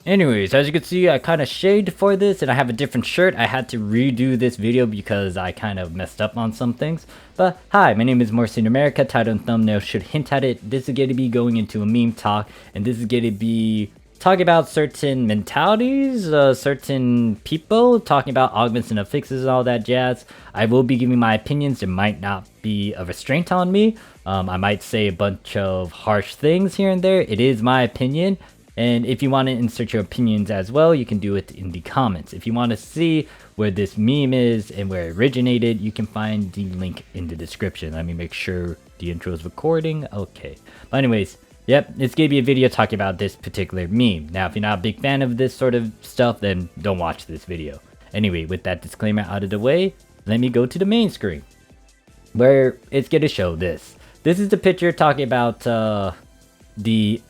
Anyways, as you can see, I kind of shaded for this and I have a different shirt. I had to redo this video because I kind of messed up on some things. But hi, my name is Morphsuit America. Title and thumbnail should hint at it. This is going to be going into a meme talk, and this is going to be talking about certain mentalities, certain people, talking about augments and affixes and all that jazz. I will be giving my opinions. There might not be a restraint on me. I might say a bunch of harsh things here and there. It is my opinion. And if you want to insert your opinions as well, you can do it in the comments. If you want to see where this meme is and where it originated, you can find the link in the description. Let me make sure the intro is recording. Okay. But anyways, yep, it's going to be a video talking about this particular meme. Now, if you're not a big fan of this sort of stuff, then don't watch this video. Anyway, with that disclaimer out of the way, let me go to the main screen, where it's going to show this. This is the picture talking about the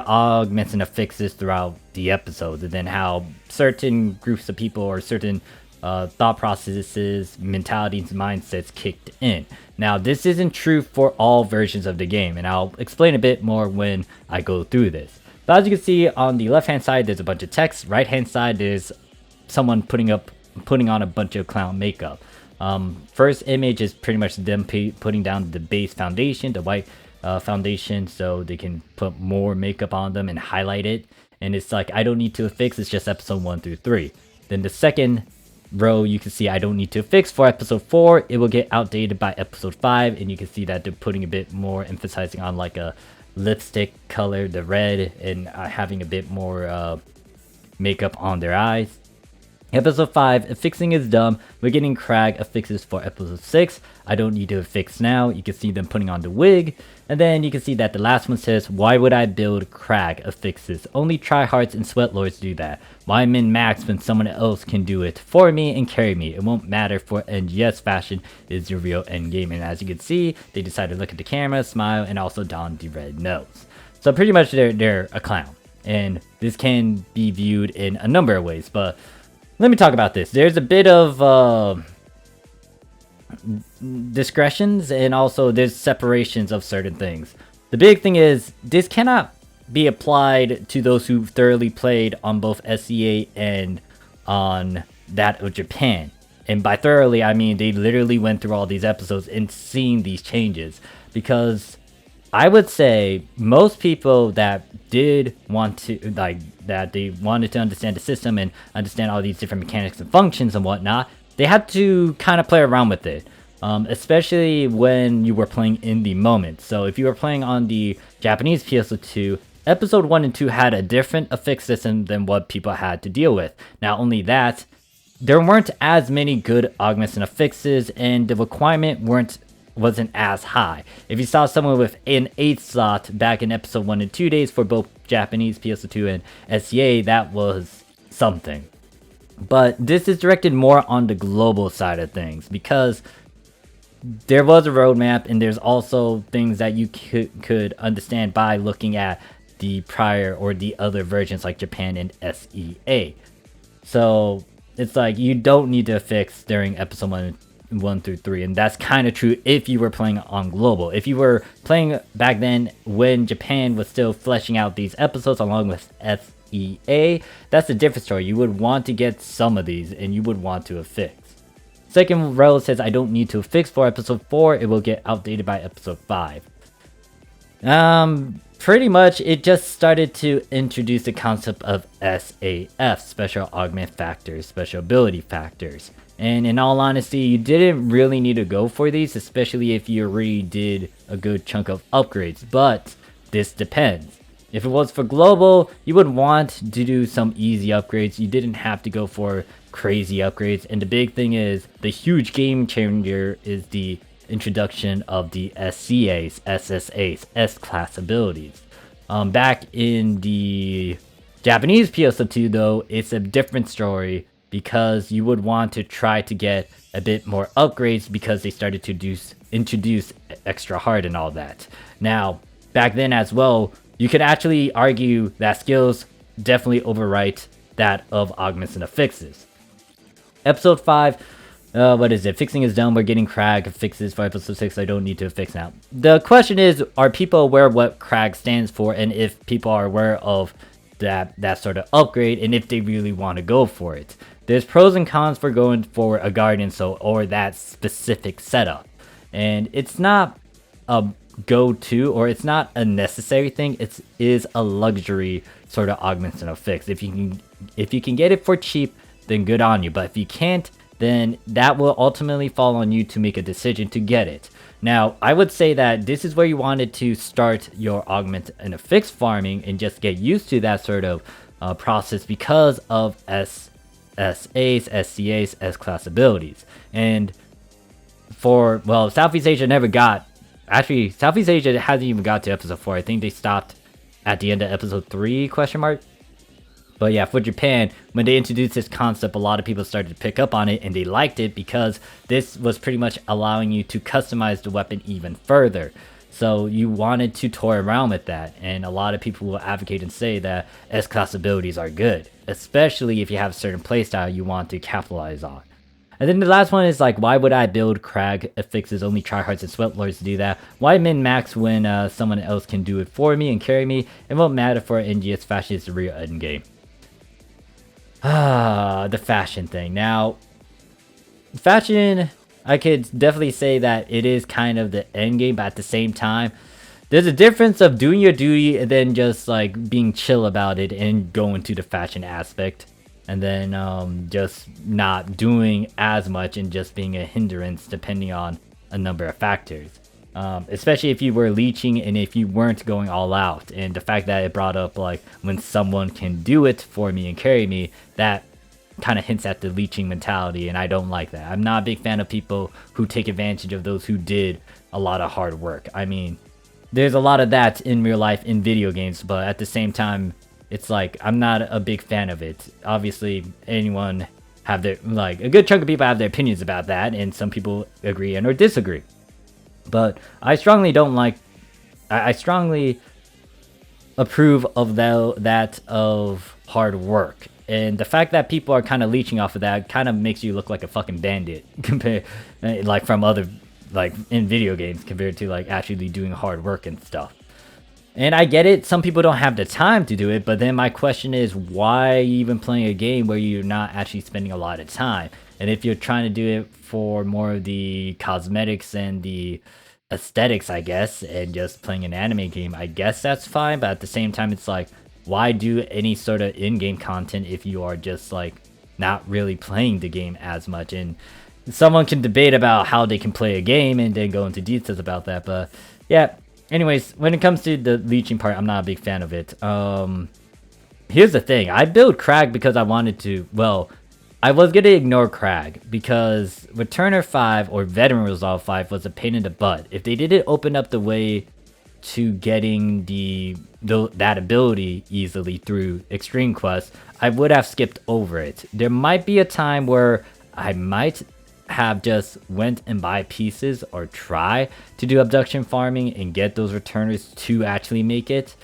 augments and affixes throughout the episodes, and then how certain groups of people or certain thought processes, mentalities, and mindsets kicked in. Now, this isn't true for all versions of the game, and I'll explain a bit more when I go through this. But as you can see, on the left hand side there's a bunch of text. Right hand side there's someone putting on a bunch of clown makeup. First image is pretty much them putting down the base foundation, the white foundation, so they can put more makeup on them and highlight it. And it's like, I don't need to affix, it's just episode 1 through 3. Then the second row, you can see I don't need to affix for episode 4. It will get outdated by episode 5, and you can see that they're putting a bit more, emphasizing on like a lipstick color, the red, and having a bit more makeup on their eyes. Episode 5, affixing is dumb. We're getting Crag affixes for episode 6. I don't need to affix now. You can see them putting on the wig. And then you can see that the last one says, why would I build Crag affixes? Only tryhards and sweatlords do that. Why min max when someone else can do it for me and carry me? It won't matter for and yes, fashion is your real end game. And as you can see, they decided to look at the camera, smile, and also don the red nose. So pretty much they're a clown. And this can be viewed in a number of ways, but let me talk about this. There's a bit of discretions, and also there's separations of certain things. The big thing is this cannot be applied to those who thoroughly played on both SEA and on that of Japan. And by thoroughly, I mean they literally went through all these episodes and seen these changes, because I would say most people that did want to, that they wanted to understand the system and understand all these different mechanics and functions and whatnot, they had to kind of play around with it, especially when you were playing in the moment. So if you were playing on the Japanese PSO2, episode 1 and 2 had a different affix system than what people had to deal with. Not only that, there weren't as many good augments and affixes, and the requirement wasn't as high. If you saw someone with an 8 slot back in episode 1 and 2 days for both Japanese PSO2 and SEA, that was something. But this is directed more on the global side of things, because there was a roadmap, and there's also things that you could understand by looking at the prior or the other versions like Japan and SEA. So it's like you don't need to affix during episode 1 through 3, and that's kind of true if you were playing on global. If you were playing back then when Japan was still fleshing out these episodes along with SEA, that's a different story. You would want to get some of these, and you would want to affix. Second row says I don't need to affix for episode 4. It will get outdated by episode 5. Pretty much it just started to introduce the concept of SAF, special augment factors, special ability factors. And in all honesty, you didn't really need to go for these, especially if you already did a good chunk of upgrades. But this depends. If it was for global, you would want to do some easy upgrades. You didn't have to go for crazy upgrades. And the big thing is, the huge game changer is the introduction of the SCAs, SSAs, S-class abilities. Back in the Japanese PSO2 though, it's a different story, because you would want to try to get a bit more upgrades because they started to introduce extra hard and all that. Now, back then as well, you could actually argue that skills definitely overwrite that of augments and affixes. Episode 5, what is it? Fixing is done. We're getting Crag affixes for episode 6. I don't need to affix now. The question is, are people aware what Crag stands for, and if people are aware of that sort of upgrade, and if they really want to go for it. There's pros and cons for going for a Guardian Soul or that specific setup, and it's not a go-to, or it's not a necessary thing. It is a luxury sort of augment and a fix. If you can get it for cheap, then good on you, but if you can't, then that will ultimately fall on you to make a decision to get it. Now, I would say that this is where you wanted to start your augment and a fix farming and just get used to that sort of process because of SAs, SCAs, S-class abilities. And for, well, Southeast Asia never got, actually, Southeast Asia hasn't even got to episode 4. I think they stopped at the end of episode 3, question mark. But yeah, for Japan, when they introduced this concept, a lot of people started to pick up on it, and they liked it because this was pretty much allowing you to customize the weapon even further. So you wanted to toy around with that, and a lot of people will advocate and say that S-class abilities are good, especially if you have a certain playstyle you want to capitalize on. And then the last one is like, why would I build Crag affixes? Only tryhards and sweatlords to do that. Why min-max when someone else can do it for me and carry me? It won't matter for NGS fashion, is the real endgame. The fashion thing. Now, fashion, I could definitely say that it is kind of the end game, but at the same time, there's a difference of doing your duty and then just like being chill about it and going to the fashion aspect, and then just not doing as much and just being a hindrance depending on a number of factors. Especially if you were leeching and if you weren't going all out, and the fact that it brought up like when someone can do it for me and carry me, that kind of hints at the leeching mentality, and I don't like that. I'm not a big fan of people who take advantage of those who did a lot of hard work. I mean, there's a lot of that in real life in video games, but at the same time, it's like I'm not a big fan of it. Obviously, anyone have their, like, a good chunk of people have their opinions about that, and some people agree and or disagree. But I strongly don't like, I strongly approve of that of hard work. And the fact that people are kind of leeching off of that kind of makes you look like a fucking bandit compared, like, from other, like, in video games compared to like actually doing hard work and stuff. And I get it, some people don't have the time to do it, but then my question is, why even playing a game where you're not actually spending a lot of time? And if you're trying to do it for more of the cosmetics and the aesthetics, I guess, and just playing an anime game, I guess that's fine. But at the same time, it's like, why do any sort of in-game content if you are just like not really playing the game as much? And someone can debate about how they can play a game and then go into details about that. But yeah, anyways, when it comes to the leeching part, I'm not a big fan of it. Here's the thing. I built Crag because I wanted to, well, I was going to ignore Crag because Returner 5 or Veteran Resolve 5 was a pain in the butt. If they didn't open up the way to getting that ability easily through Extreme Quest, I would have skipped over it. There might be a time where I might have just went and buy pieces or try to do abduction farming and get those returners to actually make it.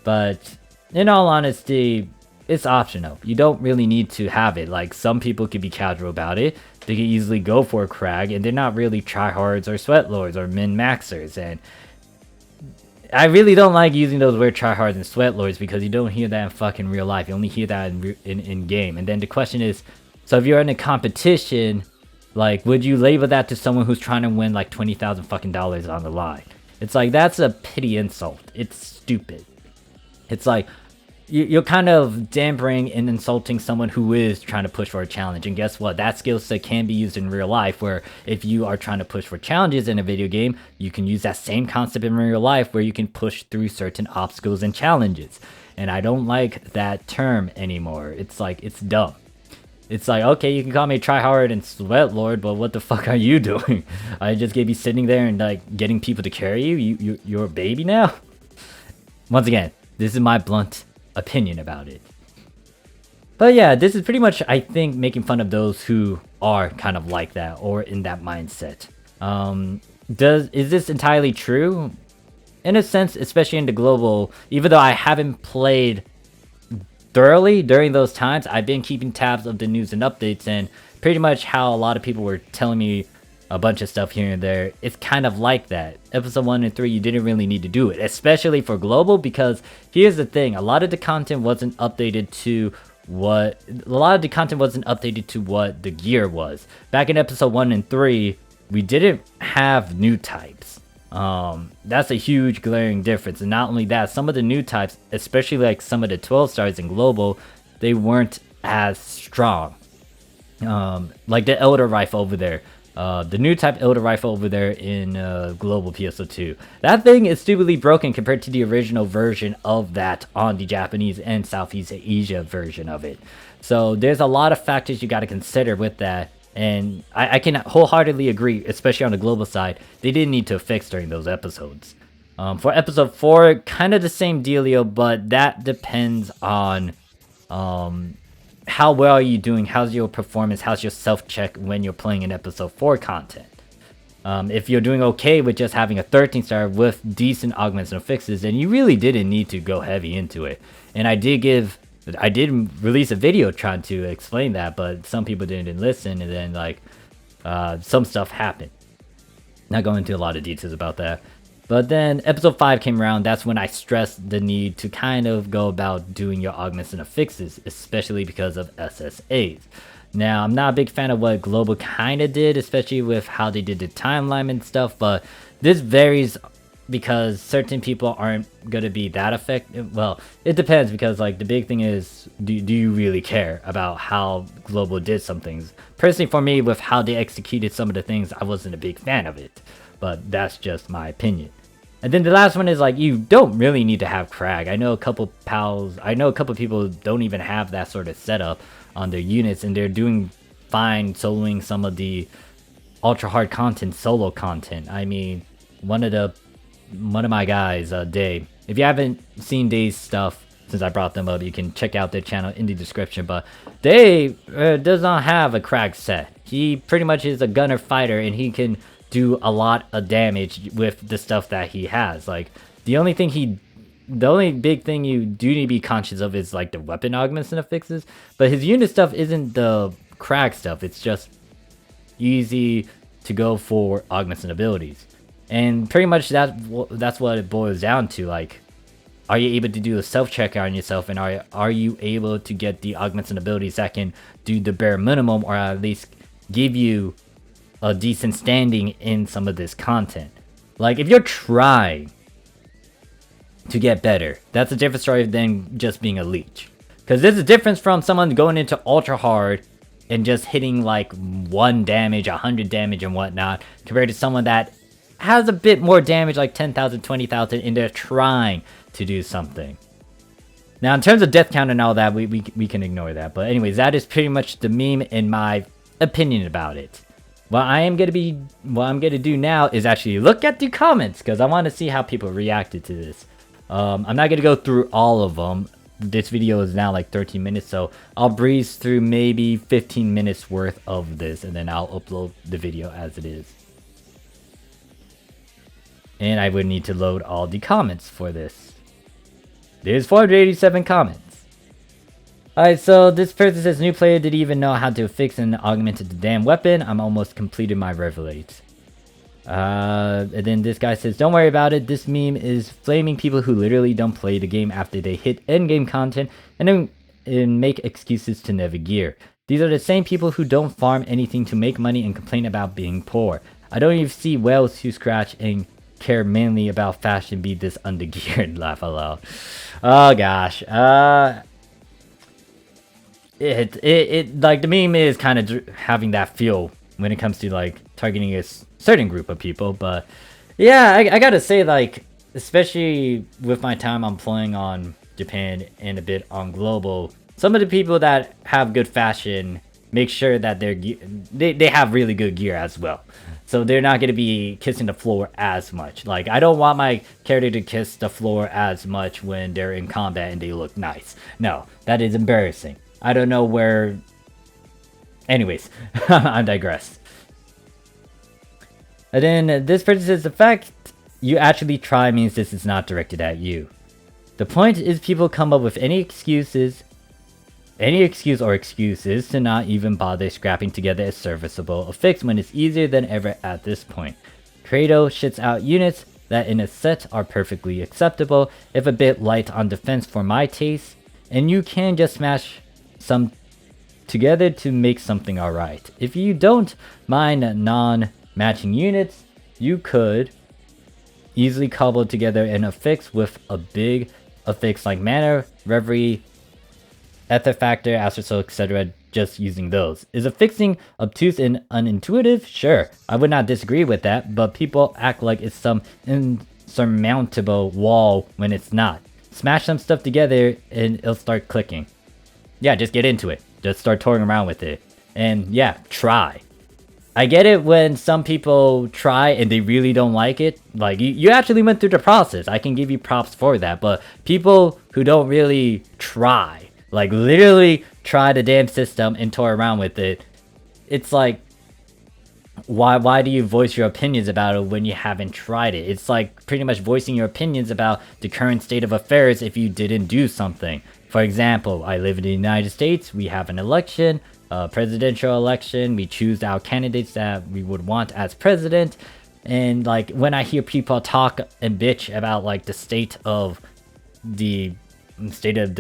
But in all honesty, it's optional. You don't really need to have it. Like, some people could be casual about it. They could easily go for a Crag, and they're not really tryhards or sweatlords or min-maxers. And I really don't like using those weird tryhards and sweatlords because you don't hear that in fucking real life. You only hear that in game. And then the question is, so if you're in a competition, like, would you label that to someone who's trying to win like $20,000 fucking dollars on the line? It's like, that's a pity insult. It's stupid. It's like, you're kind of dampering and insulting someone who is trying to push for a challenge. And guess what? That skill set can be used in real life, where if you are trying to push for challenges in a video game, you can use that same concept in real life where you can push through certain obstacles and challenges. And I don't like that term anymore. It's like, it's dumb. It's like, okay, you can call me tryhard and sweatlord, but what the fuck are you doing? I just gave you sitting there and like getting people to carry you? You're a baby now? Once again, this is my blunt opinion about it. But yeah, this is pretty much, I think, making fun of those who are kind of like that or in that mindset. Is this entirely true? In a sense, especially in the global, even though I haven't played thoroughly during those times, I've been keeping tabs of the news and updates, and pretty much how a lot of people were telling me a bunch of stuff here and there. It's kind of like that. Episode 1 and 3, you didn't really need to do it, especially for global, because here's the thing, a lot of the content wasn't updated to what the gear was. Back in episode 1 and 3, we didn't have new types. That's a huge glaring difference. And not only that, some of the new types, especially like some of the 12 stars in global, they weren't as strong. Like the Elder Rifle over there. The new type Elder Rifle over there in global PSO2. That thing is stupidly broken compared to the original version of that on the Japanese and Southeast Asia version of it. So there's a lot of factors you got to consider with that. And I can wholeheartedly agree, especially on the global side, they didn't need to fix during those episodes. For episode 4, kind of the same dealio, but that depends on how well are you doing, how's your performance, how's your self-check when you're playing in episode 4 content. If you're doing okay with just having a 13 star with decent augments and fixes, then you really didn't need to go heavy into it. And I did release a video trying to explain that, but some people didn't listen, and then like some stuff happened. Not going into a lot of details about that. But then episode 5 came around, that's when I stressed the need to kind of go about doing your augments and affixes, especially because of SSAs. Now, I'm not a big fan of what Global kind of did, especially with how they did the timeline and stuff, but this varies because certain people aren't going to be that effective. Well, it depends, because like the big thing is, do you really care about how Global did some things? Personally, for me, with how they executed some of the things, I wasn't a big fan of it. But that's just my opinion. And then the last one is like, you don't really need to have Crag. I know a couple people don't even have that sort of setup on their units, and they're doing fine soloing some of the ultra hard content, solo content. I mean, one of my guys, Dave. If you haven't seen Dave's stuff since I brought them up, you can check out their channel in the description. But Dave does not have a Crag set. He pretty much is a gunner fighter, and he can do a lot of damage with the stuff that he has. Like the only big thing you do need to be conscious of is like the weapon augments and affixes, but his unit stuff isn't the Crag stuff. It's just easy to go for augments and abilities, and pretty much that's what it boils down to. Like, are you able to do a self-check on yourself, and are you able to get the augments and abilities that can do the bare minimum, or at least give you a decent standing in some of this content? Like, if you're trying to get better, that's a different story than just being a leech. Because there's a difference from someone going into ultra hard and just hitting like 1 damage, 100 damage and whatnot, compared to someone that has a bit more damage, like 10,000, 20,000, and they're trying to do something. Now, in terms of death count and all that, we can ignore that. But anyways, that is pretty much the meme in my opinion about it. What I'm gonna do now is actually look at the comments, because I want to see how people reacted to this. I'm not gonna go through all of them. This video is now like 13 minutes, so I'll breeze through maybe 15 minutes worth of this, and then I'll upload the video as it is. And I would need to load all the comments for this. There's 487 comments. Alright, so this person says, new player didn't even know how to fix and augment the damn weapon. I'm almost completed my revelate. And then this guy says, don't worry about it. This meme is flaming people who literally don't play the game after they hit endgame content and then make excuses to never gear. These are the same people who don't farm anything to make money and complain about being poor. I don't even see whales who scratch and care mainly about fashion be this undergeared. Laugh aloud. Oh gosh. It like the meme is kind of having that feel when it comes to like targeting a certain group of people. But yeah, I gotta say, like, especially with my time I'm playing on Japan and a bit on global, some of the people that have good fashion make sure that they have really good gear as well, so they're not going to be kissing the floor as much. Like, I don't want my character to kiss the floor as much when they're in combat and they look nice. No, that is embarrassing. I don't know where... Anyways, I digress. And then this person says, the fact you actually try means this is not directed at you. The point is people come up with any excuses Any excuse or excuses to not even bother scrapping together a serviceable fix when it's easier than ever at this point. Credo shits out units that in a set are perfectly acceptable, if a bit light on defense for my taste, and you can just smash some together to make something alright. If you don't mind non-matching units, you could easily cobble together an affix with a big affix like Mana, Reverie, Ether Factor, Astral Soul, etc. just using those. Is affixing obtuse and unintuitive? Sure, I would not disagree with that, but people act like it's some insurmountable wall when it's not. Smash some stuff together and it'll start clicking. Yeah, just get into it. Just start touring around with it. And yeah, try. I get it when some people try and they really don't like it. Like, you actually went through the process. I can give you props for that. But people who don't really try, like literally try the damn system and toy around with it, it's like, why do you voice your opinions about it when you haven't tried it? It's like pretty much voicing your opinions about the current state of affairs if you didn't do something. For example, I live in the United States, we have an election, a presidential election, we choose our candidates that we would want as president, and like when I hear people talk and bitch about like the state of the status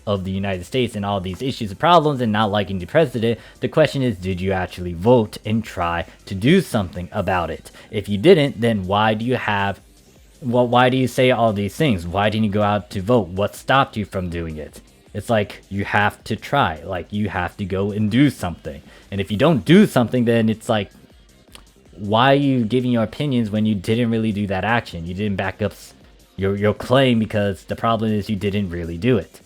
of the United States and all these issues and problems and not liking the president, the question is, did you actually vote and try to do something about it? If you didn't, then why do you say all these things? Why didn't you go out to vote? What stopped you from doing it? It's like, you have to try, like you have to go and do something. And if you don't do something, then it's like, why are you giving your opinions when you didn't really do that action? You didn't back up your claim, because the problem is you didn't really do it.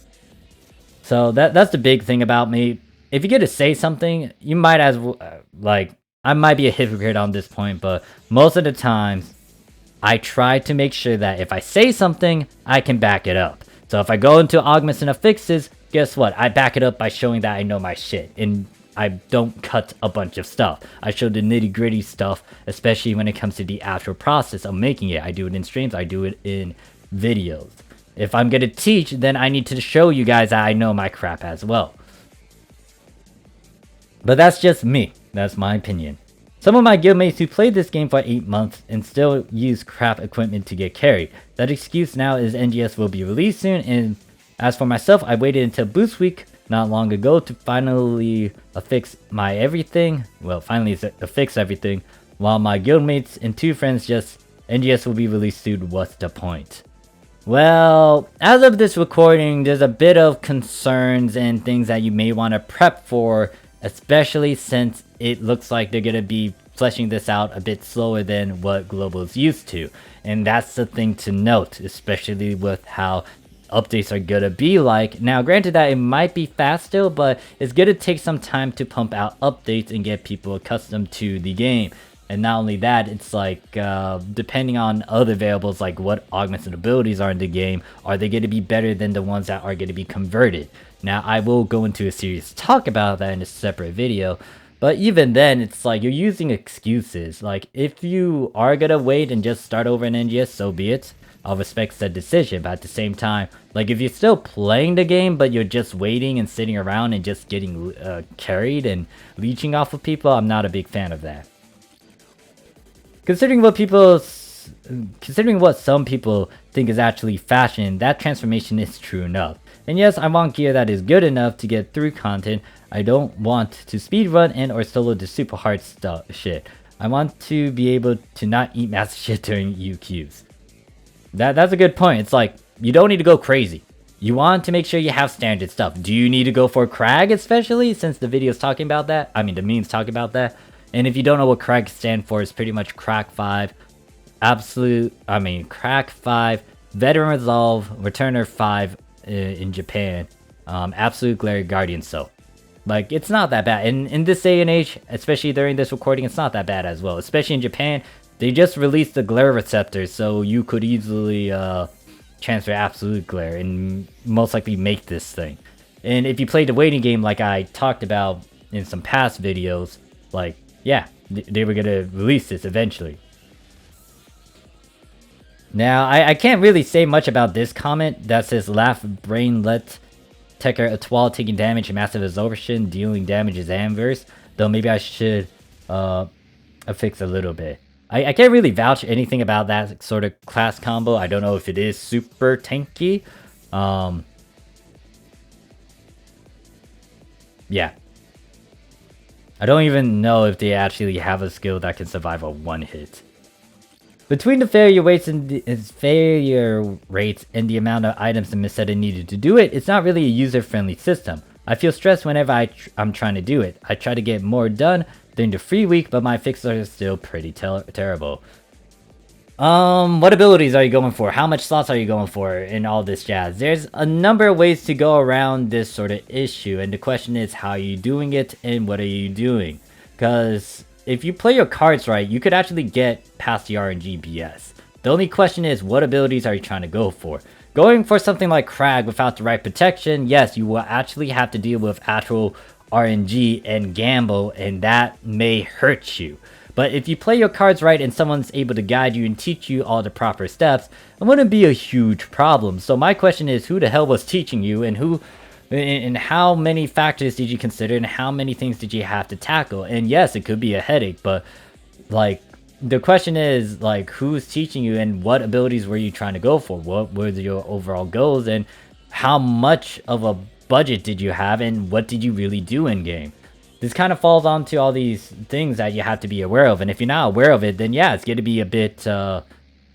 So that's the big thing about me. If you get to say something, you might as well, I might be a hypocrite on this point, but most of the times I try to make sure that if I say something, I can back it up. So if I go into augments and affixes, guess what? I back it up by showing that I know my shit, and I don't cut a bunch of stuff. I show the nitty-gritty stuff, especially when it comes to the actual process of making it. I do it in streams, I do it in videos. If I'm gonna teach, then I need to show you guys that I know my crap as well. But that's just me. That's my opinion. Some of my guildmates who played this game for 8 months and still use crap equipment to get carried. That excuse now is NGS will be released soon, and as for myself, I waited until boost week not long ago to finally affix my everything. Well, finally affix everything, while my guildmates and 2 friends just, NGS will be released soon, what's the point? Well, as of this recording, there's a bit of concerns and things that you may want to prep for, especially since it looks like they're going to be fleshing this out a bit slower than what Global is used to. And that's the thing to note, especially with how updates are gonna be like. Now granted that it might be fast still, but it's gonna take some time to pump out updates and get people accustomed to the game. And not only that, it's like depending on other variables like what augments and abilities are in the game, are they going to be better than the ones that are going to be converted? Now I will go into a serious talk about that in a separate video, but even then it's like you're using excuses. Like if you are going to wait and just start over in NGS, so be it. I'll respect that decision, but at the same time, like if you're still playing the game but you're just waiting and sitting around and just getting carried and leeching off of people, I'm not a big fan of that. Considering what some people think is actually fashion, that transformation is true enough. And yes, I want gear that is good enough to get through content. I don't want to speedrun and or solo the super hard shit. I want to be able to not eat massive shit during UQs. That's a good point. It's like, you don't need to go crazy. You want to make sure you have standard stuff. Do you need to go for Crag, especially since the video's talking about that? I mean, the meme's talking about that. And if you don't know what Crag stand for, it's pretty much Crack 5, Crack 5, Veteran Resolve, Returner 5 in Japan, Absolute Glare, Guardian Soul. Like, it's not that bad. And in this day and age, especially during this recording, it's not that bad as well. Especially in Japan, they just released the Glare Receptor, so you could easily transfer Absolute Glare and most likely make this thing. And if you play the waiting game like I talked about in some past videos, like, yeah, they were going to release this eventually. Now, I can't really say much about this comment that says laugh brainlet Tekker Atwal taking damage and massive absorption, dealing damage is Anverse. Though maybe I should affix a little bit. I can't really vouch anything about that sort of class combo. I don't know if it is super tanky. Yeah. I don't even know if they actually have a skill that can survive a one hit. Between the failure rates and the amount of items the Meseta needed to do it, it's not really a user-friendly system. I feel stressed whenever I'm trying to do it. I try to get more done during the free week, but my fixes are still pretty terrible. What abilities are you going for? How much slots are you going for in all this jazz? There's a number of ways to go around this sort of issue, and the question is how are you doing it and what are you doing? Because if you play your cards right, you could actually get past the RNG BS. The only question is, what abilities are you trying to go for? Going for something like Crag without the right protection, yes, you will actually have to deal with actual RNG and gamble, and that may hurt you. But if you play your cards right and someone's able to guide you and teach you all the proper steps, it wouldn't be a huge problem. So my question is, who the hell was teaching you, and how many factors did you consider, and how many things did you have to tackle? And yes, it could be a headache, but like the question is, like, who's teaching you and what abilities were you trying to go for? What were your overall goals, and how much of a budget did you have, and what did you really do in game? This kind of falls onto all these things that you have to be aware of, and if you're not aware of it, then yeah, it's going to be a bit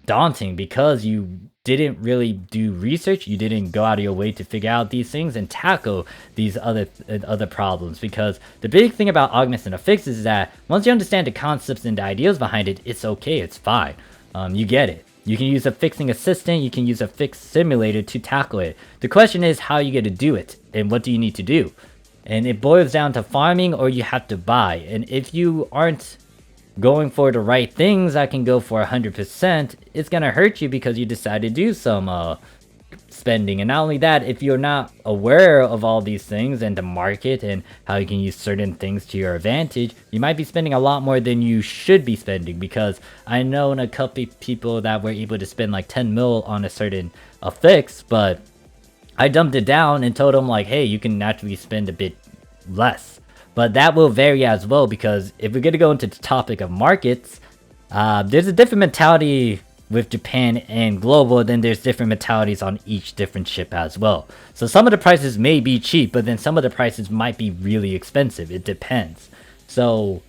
daunting because you didn't really do research, you didn't go out of your way to figure out these things and tackle these other problems. Because the big thing about augments and affixes is that once you understand the concepts and the ideas behind it, it's okay, it's fine. You get it. You can use a fixing assistant, you can use a fix simulator to tackle it. The question is how you get to do it and what do you need to do. And it boils down to farming or you have to buy. And if you aren't going for the right things that can go for 100%, it's gonna hurt you because you decide to do some spending. And not only that, if you're not aware of all these things and the market and how you can use certain things to your advantage, you might be spending a lot more than you should be spending. Because I know a couple people that were able to spend like 10 mil on a certain affix, but I dumped it down and told them like, hey, you can naturally spend a bit less. But that will vary as well, because if we're going to go into the topic of markets, there's a different mentality with Japan and global, then there's different mentalities on each different ship as well. So some of the prices may be cheap, but then some of the prices might be really expensive. It depends. So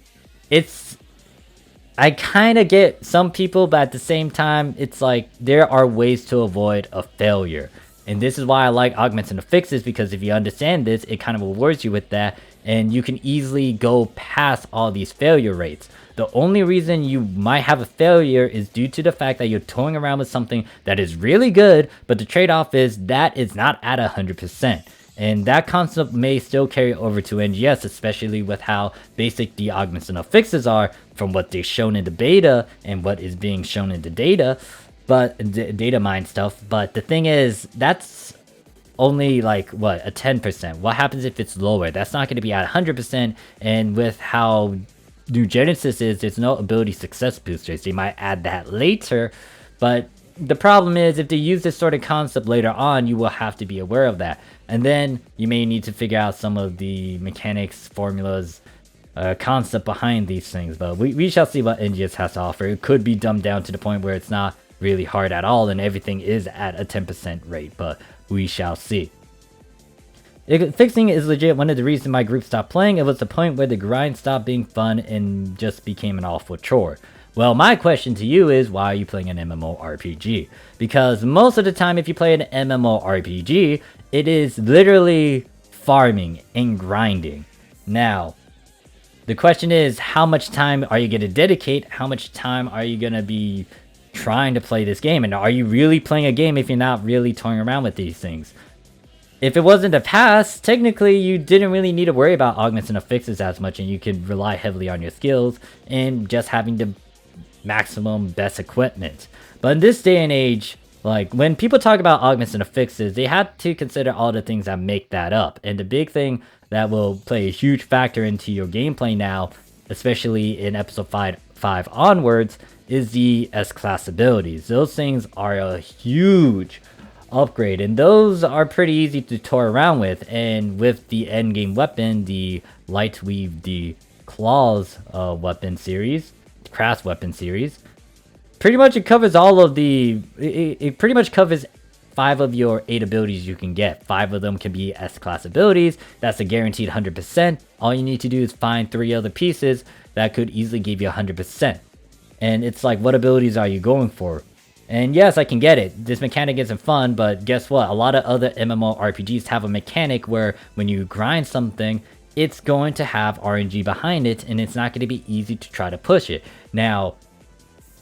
I kind of get some people, but at the same time, it's like there are ways to avoid a failure. And this is why I like augments and affixes, because if you understand this, it kind of rewards you with that, and you can easily go past all these failure rates. The only reason you might have a failure is due to the fact that you're toying around with something that is really good, but the trade-off is that it's not at 100%. And that concept may still carry over to NGS, especially with how basic the augments and affixes are from what they've shown in the beta and what is being shown in the data. But data mine stuff. But the thing is, that's only like what, a 10%. What happens if it's lower? That's not going to be at 100%. And with how New Genesis is, there's no ability success boosters. They might add that later, but the problem is if they use this sort of concept later on, you will have to be aware of that. And then you may need to figure out some of the mechanics, formulas, concept behind these things. But we shall see what NGS has to offer. It could be dumbed down to the point where it's not really hard at all and everything is at a 10% rate, but we shall see. Fixing is legit one of the reasons my group stopped playing. It was the point where the grind stopped being fun and just became an awful chore. Well, my question to you is, why are you playing an MMORPG? Because most of the time if you play an MMORPG, it is literally farming and grinding. Now, the question is, how much time are you going to dedicate? How much time are you going to be trying to play this game? And are you really playing a game if you're not really toying around with these things? If it wasn't the past, technically you didn't really need to worry about augments and affixes as much, and you could rely heavily on your skills and just having the maximum best equipment. But in this day and age, like when people talk about augments and affixes, they have to consider all the things that make that up. And the big thing that will play a huge factor into your gameplay now, especially in episode 5 onwards, is the S-class abilities. Those things are a huge upgrade, and those are pretty easy to toy around with. And with the endgame weapon, the Lightweave, the Claws weapon series, Crass weapon series, pretty much it covers all of the... It pretty much covers 5 of your 8 abilities you can get. 5 of them can be S-class abilities. That's a guaranteed 100%. All you need to do is find 3 other pieces that could easily give you 100%. And it's like, what abilities are you going for? And yes, I can get it. This mechanic isn't fun, but guess what? A lot of other MMORPGs have a mechanic where when you grind something, it's going to have RNG behind it, and it's not going to be easy to try to push it. Now,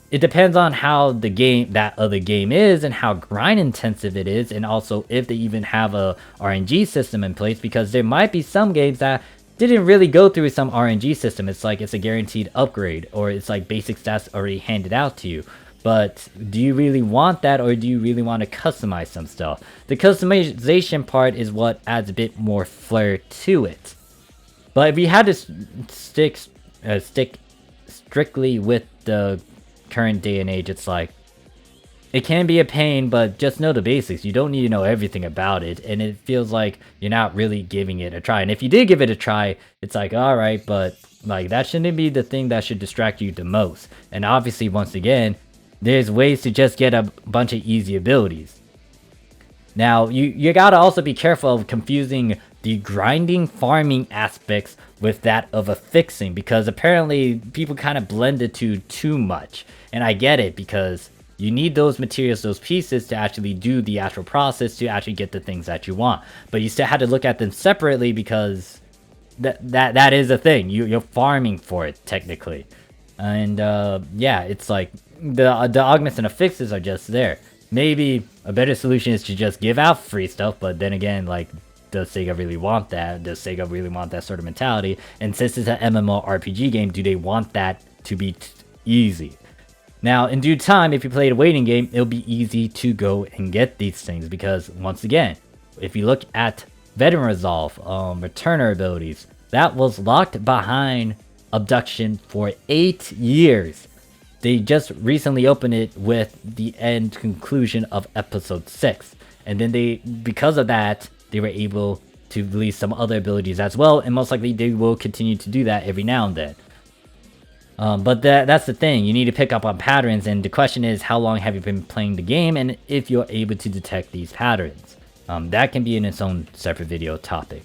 it depends on how the game, that other game is, and how grind intensive it is, and also if they even have a RNG system in place, because there might be some games that didn't really go through some RNG system. It's like it's a guaranteed upgrade, or it's like basic stats already handed out to you. But do you really want that, or do you really want to customize some stuff? The customization part is what adds a bit more flair to it. But if you had to stick strictly with the current day and age, it's like, it can be a pain, but just know the basics. You don't need to know everything about it, and it feels like you're not really giving it a try. And if you did give it a try, it's like, alright, but like that shouldn't be the thing that should distract you the most. And obviously, once again, there's ways to just get a bunch of easy abilities. Now, you gotta also be careful of confusing the grinding farming aspects with that of a fixing, because apparently people kind of blend the two too much. And I get it, because you need those materials, those pieces, to actually do the actual process to actually get the things that you want. But you still have to look at them separately, because that is a thing. You're farming for it, technically. And yeah, it's like the augments and the fixes are just there. Maybe a better solution is to just give out free stuff, but then again, like, does Sega really want that? Does Sega really want that sort of mentality? And since it's an MMORPG game, do they want that to be easy? Now, in due time, if you play the waiting game, it'll be easy to go and get these things, because once again, if you look at Veteran Resolve, Returner abilities, that was locked behind Abduction for 8 years. They just recently opened it with the end conclusion of episode 6. And then because of that, they were able to release some other abilities as well, and most likely they will continue to do that every now and then. But that's the thing, you need to pick up on patterns, and the question is, how long have you been playing the game, and if you're able to detect these patterns. That can be in its own separate video topic.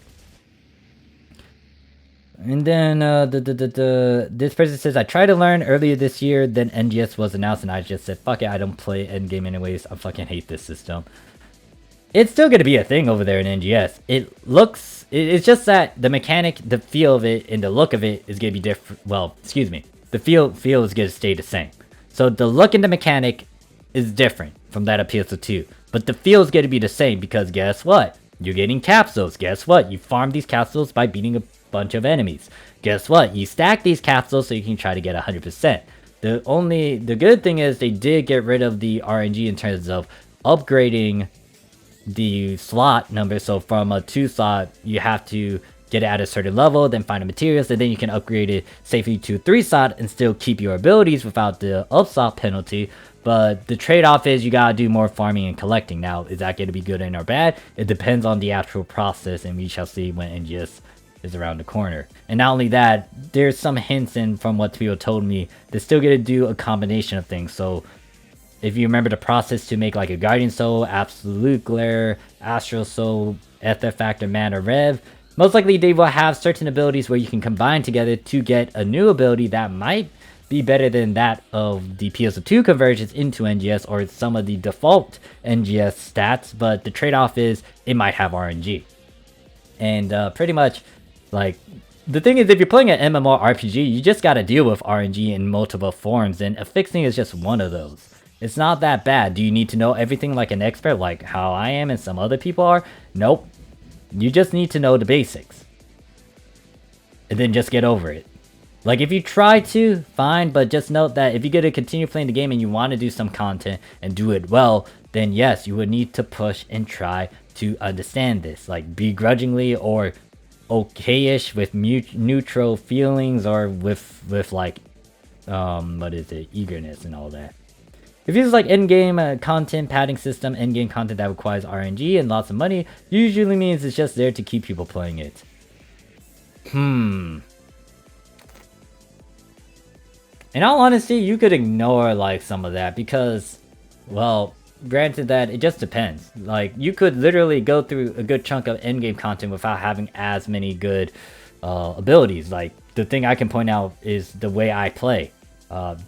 And then this person says, I tried to learn earlier this year, then NGS was announced, and I just said, fuck it, I don't play endgame anyways, I fucking hate this system. It's still going to be a thing over there in NGS. It's just that the mechanic, the feel of it, and the look of it is going to be different. Well, excuse me. The feel is going to stay the same. So the look and the mechanic is different from that of PSO2. But the feel is going to be the same, because guess what? You're getting capsules. Guess what? You farm these capsules by beating a bunch of enemies. Guess what? You stack these capsules so you can try to get 100%. The good thing is they did get rid of the RNG in terms of upgrading the slot number. So from a 2 slot, you have to get it at a certain level, then find the materials, and then you can upgrade it safely to 3 slot and still keep your abilities without the up slot penalty. But the trade-off is you gotta do more farming and collecting. Now, is that going to be good or bad? It depends on the actual process, and we shall see when NGS is around the corner. And not only that, there's some hints in from what people told me, they're still going to do a combination of things. So if you remember the process to make like a Guardian Soul, Absolute Glare, Astral Soul, Ether Factor, Mana, Rev, most likely they will have certain abilities where you can combine together to get a new ability that might be better than that of the PSO2 conversions into NGS or some of the default NGS stats, but the trade-off is it might have RNG. And pretty much, like, the thing is, if you're playing an MMORPG, you just gotta deal with RNG in multiple forms, and affixing is just one of those. It's not that bad. Do you need to know everything like an expert, like how I am and some other people are? Nope. You just need to know the basics. And then just get over it. Like, if you try to, fine, but just note that if you're gonna continue playing the game and you want to do some content and do it well, then yes, you would need to push and try to understand this. Like, begrudgingly or okay-ish with neutral feelings, or with like what is it, eagerness and all that. If it's like in-game content, padding system, in-game content that requires RNG and lots of money, usually means it's just there to keep people playing it. In all honesty, you could ignore like some of that because, well, granted that it just depends. Like, you could literally go through a good chunk of in-game content without having as many good abilities. Like, the thing I can point out is the way I play.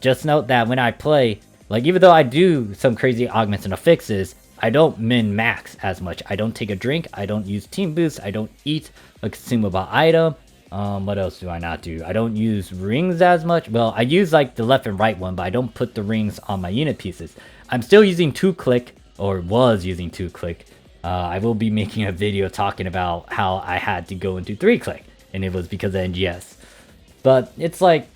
Just note that when I play, like, even though I do some crazy augments and affixes, I don't min-max as much. I don't take a drink, I don't use team boost, I don't eat a consumable item. What else do I not do? I don't use rings as much. Well, I use like the left and right one, but I don't put the rings on my unit pieces. I'm still using 2-click, or was using 2-click. I will be making a video talking about how I had to go into 3-click, and it was because of NGS. But it's like,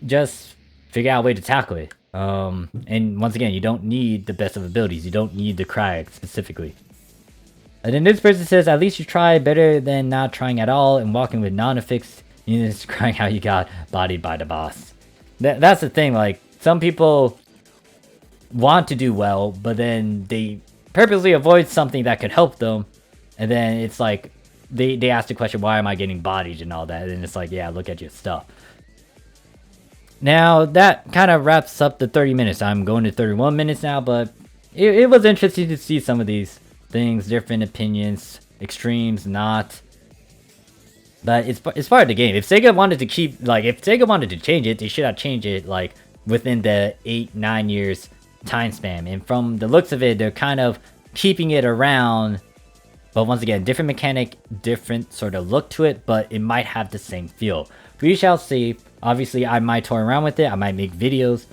just figure out a way to tackle it. And once again, you don't need the best of abilities. You don't need the cryo specifically. And then this person says, at least you try, better than not trying at all and walking with non-affixed units crying how you got bodied by the boss. That's the thing, like, some people want to do well, but then they purposely avoid something that could help them. And then it's like, they ask the question, why am I getting bodied and all that? And it's like, yeah, look at your stuff. Now, that kind of wraps up the 30 minutes. I'm going to 31 minutes now, but it was interesting to see some of these things, different opinions, extremes, not. But it's part of the game. If Sega wanted to keep, like, if Sega wanted to change it, they should have changed it, like, within the 8-9 years time span. And from the looks of it, they're kind of keeping it around. But once again, different mechanic, different sort of look to it, but it might have the same feel. We shall see. Obviously, I might toy around with it. I might make videos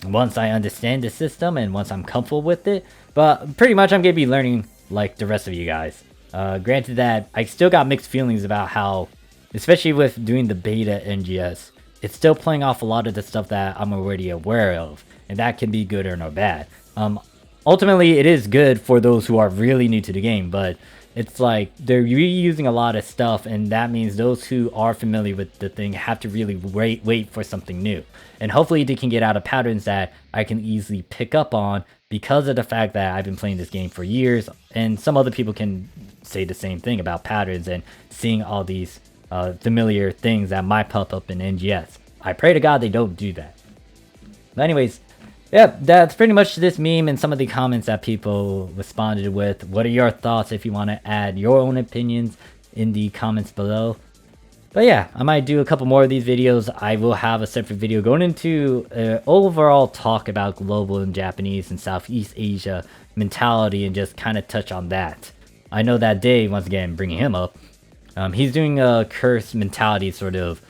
once I understand the system and once I'm comfortable with it. But pretty much I'm going to be learning like the rest of you guys. Granted that I still got mixed feelings about how, especially with doing the beta NGS, it's still playing off a lot of the stuff that I'm already aware of. And that can be good or no bad. Ultimately, it is good for those who are really new to the game, but it's like they're reusing a lot of stuff, and that means those who are familiar with the thing have to really wait for something new. And hopefully they can get out of patterns that I can easily pick up on because of the fact that I've been playing this game for years, and some other people can say the same thing about patterns and seeing all these familiar things that might pop up in NGS. I pray to God they don't do that. But anyways, yeah, that's pretty much this meme and some of the comments that people responded with. What are your thoughts if you want to add your own opinions in the comments below? But yeah, I might do a couple more of these videos. I will have a separate video going into overall talk about global and Japanese and Southeast Asia mentality and just kind of touch on that. I know that Dave, once again, bringing him up, he's doing a curse mentality sort of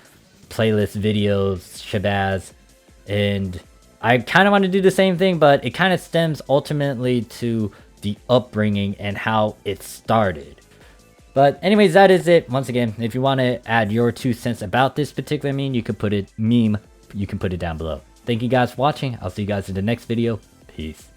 playlist videos, shabazz, and I kind of want to do the same thing, but it kind of stems ultimately to the upbringing and how it started. But anyways, that is it. Once again, if you want to add your 2 cents about this particular meme, you can put it down below. Thank you guys for watching. I'll see you guys in the next video. Peace.